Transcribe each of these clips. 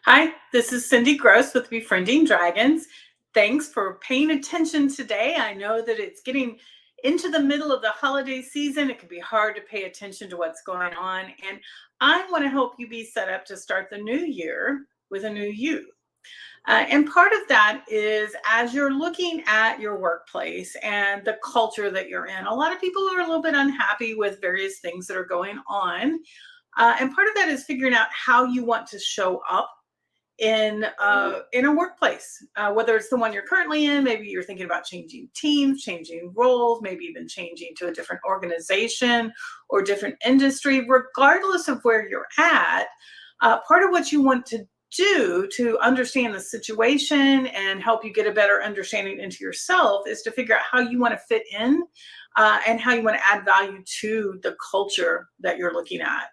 Hi, this is Cindy Gross with Befriending Dragons. Thanks for paying attention today. I know that it's getting into the middle of the holiday season. It can be hard to pay attention to what's going on. And I want to help you be set up to start the new year with a new you. And part of that is as you're looking at your workplace and the culture that you're in, a lot of people are a little bit unhappy with various things that are going on. And part of that is figuring out how you want to show up in a workplace, whether it's the one you're currently in. Maybe you're thinking about changing teams, changing roles, maybe even changing to a different organization or different industry. Regardless of where you're at, part of what you want to do to understand the situation and help you get a better understanding into yourself is to figure out how you want to fit in, and how you want to add value to the culture that you're looking at.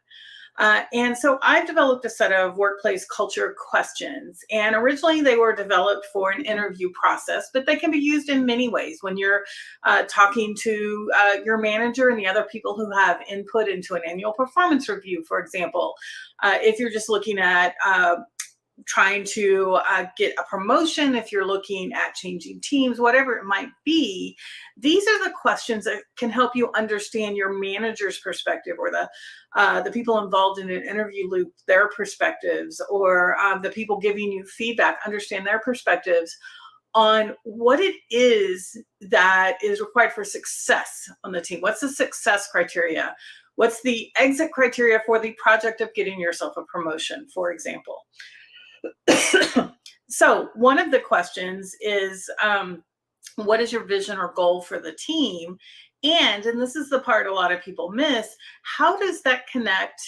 And so I've developed a set of workplace culture questions. And originally they were developed for an interview process, but they can be used in many ways when you're talking to your manager and the other people who have input into an annual performance review, for example. If you're just looking at trying to get a promotion, if you're looking at changing teams, whatever it might be, these are the questions that can help you understand your manager's perspective, or the people involved in an interview loop, their perspectives, or the people giving you feedback, understand their perspectives on what it is that is required for success on the team. What's the success criteria? What's the exit criteria for the project of getting yourself a promotion, for example? So one of the questions is, what is your vision or goal for the team? And this is the part a lot of people miss, how does that connect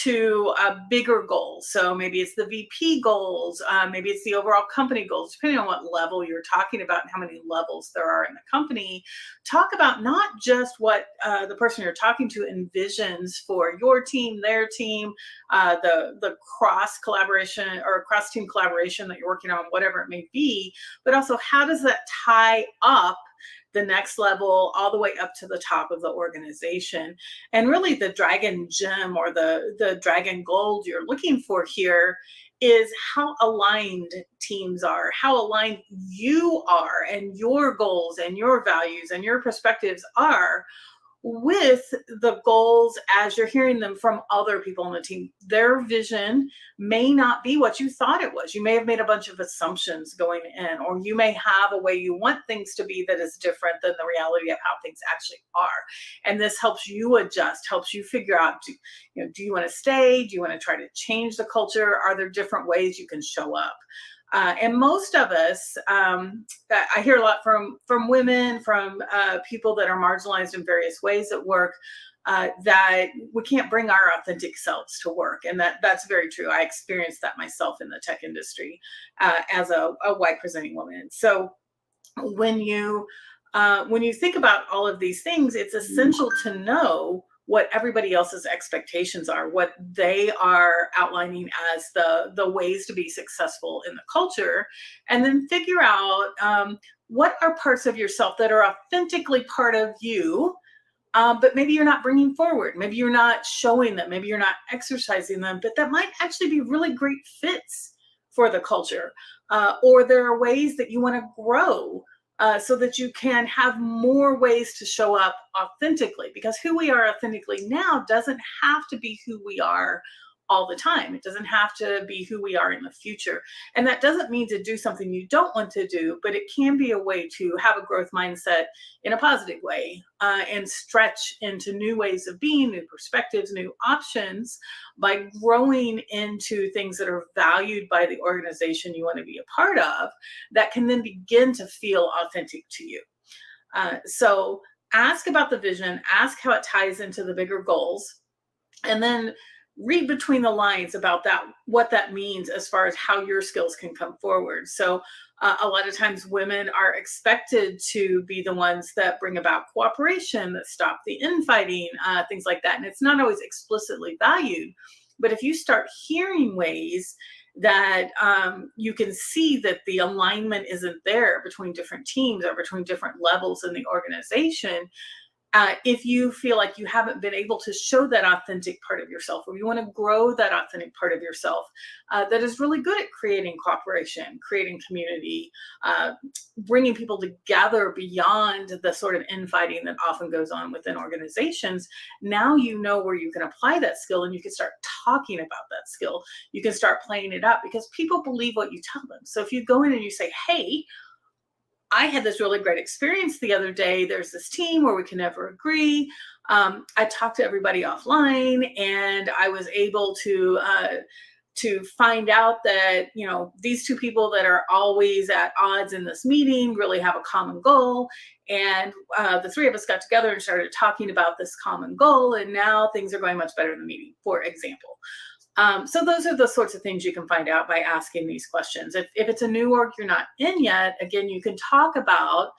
to bigger goals? So maybe it's the VP goals, maybe it's the overall company goals, depending on what level you're talking about and how many levels there are in the company. Talk about not just what the person you're talking to envisions for your team, their team, the cross collaboration or cross team collaboration that you're working on, whatever it may be, but also how does that tie up the next level all the way up to the top of the organization. And really the dragon gem, or the dragon gold you're looking for here, is how aligned teams are, how aligned you are, and your goals and your values and your perspectives are with the goals as you're hearing them from other people on the team. Their vision may not be what you thought it was. You may have made a bunch of assumptions going in, or you may have a way you want things to be that is different than the reality of how things actually are. And this helps you adjust, helps you figure out, do you want to stay? Do you want to try to change the culture? Are there different ways you can show up? And most of us, I hear a lot from women, from people that are marginalized in various ways at work, that we can't bring our authentic selves to work, and that's very true. I experienced that myself in the tech industry as a white presenting woman. So when you think about all of these things, it's essential to know what everybody else's expectations are, what they are outlining as the ways to be successful in the culture, and then figure out what are parts of yourself that are authentically part of you, but maybe you're not bringing forward, maybe you're not showing them, maybe you're not exercising them, but that might actually be really great fits for the culture. Or there are ways that you want to grow, so that you can have more ways to show up authentically, because who we are authentically now doesn't have to be who we are all the time. It doesn't have to be who we are in the future. And that doesn't mean to do something you don't want to do, but it can be a way to have a growth mindset in a positive way, and stretch into new ways of being, new perspectives, new options, by growing into things that are valued by the organization you want to be a part of, that can then begin to feel authentic to you. So ask about the vision, ask how it ties into the bigger goals, and then read between the lines about that, what that means as far as how your skills can come forward. So a lot of times women are expected to be the ones that bring about cooperation, that stop the infighting, things like that. And it's not always explicitly valued, but if you start hearing ways that you can see that the alignment isn't there between different teams or between different levels in the organization, If you feel like you haven't been able to show that authentic part of yourself, or you want to grow that authentic part of yourself, that is really good at creating cooperation, creating community, bringing people together beyond the sort of infighting that often goes on within organizations, now you know where you can apply that skill, and you can start talking about that skill. You can start playing it up because people believe what you tell them. So if you go in and you say, hey, I had this really great experience the other day. There's this team where we can never agree. I talked to everybody offline, and I was able to find out that, you know, these two people that are always at odds in this meeting really have a common goal. And the three of us got together and started talking about this common goal, and now things are going much better in the meeting, for example. So those are the sorts of things you can find out by asking these questions. If it's a new org you're not in yet, again, you can talk about,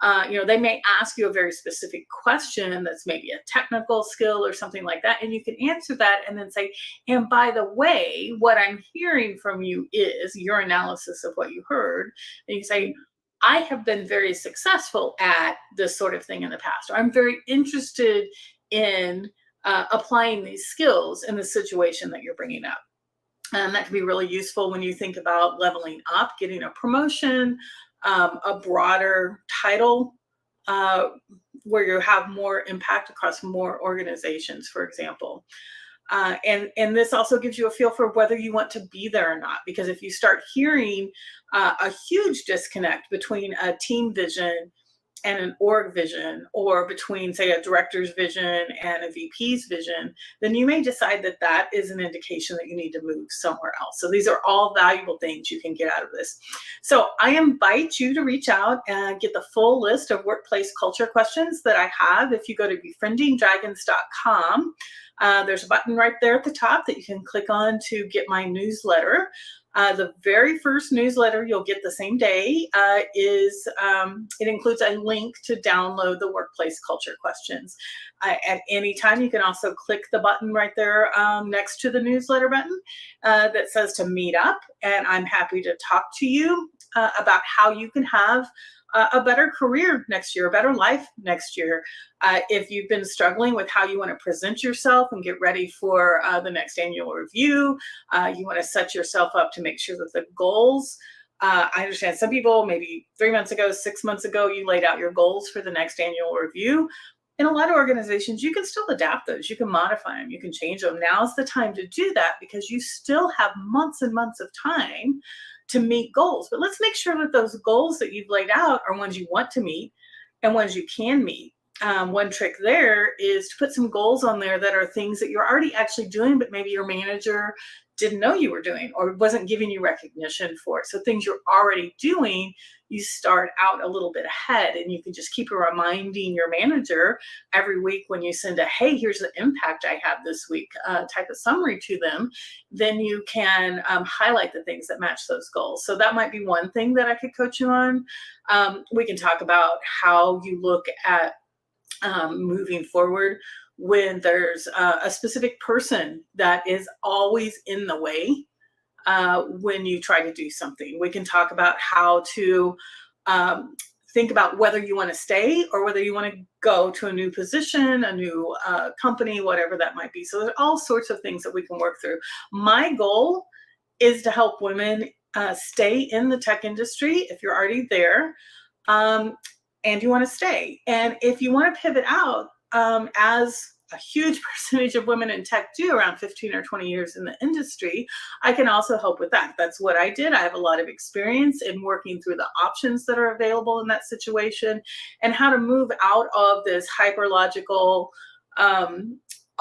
they may ask you a very specific question that's maybe a technical skill or something like that, and you can answer that and then say, and by the way, what I'm hearing from you is your analysis of what you heard. And you say, I have been very successful at this sort of thing in the past, or I'm very interested in applying these skills in the situation that you're bringing up. And that can be really useful when you think about leveling up, getting a promotion, a broader title, where you have more impact across more organizations, for example. And this also gives you a feel for whether you want to be there or not. Because if you start hearing a huge disconnect between a team vision and an org vision, or between, say, a director's vision and a VP's vision, then you may decide that that is an indication that you need to move somewhere else. So these are all valuable things you can get out of this. So I invite you to reach out and get the full list of workplace culture questions that I have. If you go to befriendingdragons.com, there's a button right there at the top that you can click on to get my newsletter. The very first newsletter you'll get the same day it includes a link to download the workplace culture questions. At any time, you can also click the button right there next to the newsletter button that says to meet up, and I'm happy to talk to you about how you can have a better career next year, a better life next year. If you've been struggling with how you want to present yourself and get ready for the next annual review, you want to set yourself up to make sure that the goals, I understand some people, maybe 3 months ago, 6 months ago, you laid out your goals for the next annual review. In a lot of organizations, you can still adapt those. You can modify them. You can change them. Now's the time to do that, because you still have months and months of time to meet goals. But let's make sure that those goals that you've laid out are ones you want to meet and ones you can meet. One trick there is to put some goals on there that are things that you're already actually doing, but maybe your manager didn't know you were doing or wasn't giving you recognition for it. So things you're already doing, you start out a little bit ahead, and you can just keep reminding your manager every week when you send a, hey, here's the impact I had this week type of summary to them. Then you can highlight the things that match those goals. So that might be one thing that I could coach you on. We can talk about how you look at moving forward when there's a specific person that is always in the way when you try to do something. We can talk about how to think about whether you want to stay or whether you want to go to a new position, a new company, whatever that might be. So there's all sorts of things that we can work through. My goal is to help women stay in the tech industry if you're already there. And you want to stay. And if you want to pivot out, as a huge percentage of women in tech do, around 15 or 20 years in the industry, I can also help with that. That's what I did. I have a lot of experience in working through the options that are available in that situation and how to move out of this hyperlogical,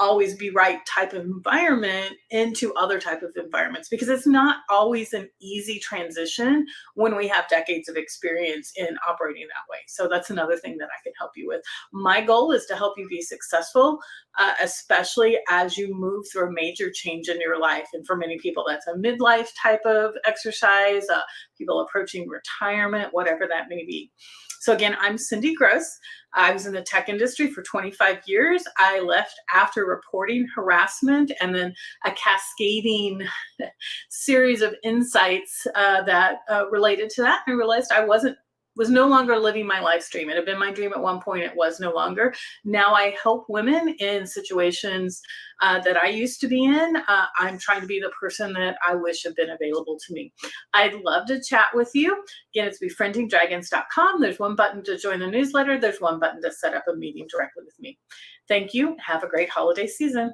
always be right type of environment into other type of environments, because it's not always an easy transition when we have decades of experience in operating that way. So that's another thing that I can help you with. My goal is to help you be successful, especially as you move through a major change in your life. And for many people, that's a midlife type of exercise, people approaching retirement, whatever that may be. So again, I'm Cindy Gross. I was in the tech industry for 25 years. I left after reporting harassment and then a cascading series of insights that related to that. I realized I wasn't was no longer living my life dream. It had been my dream at one point. It was no longer. Now I help women in situations that I used to be in. I'm trying to be the person that I wish had been available to me. I'd love to chat with you. Again, it's befriendingdragons.com. There's one button to join the newsletter. There's one button to set up a meeting directly with me. Thank you. Have a great holiday season.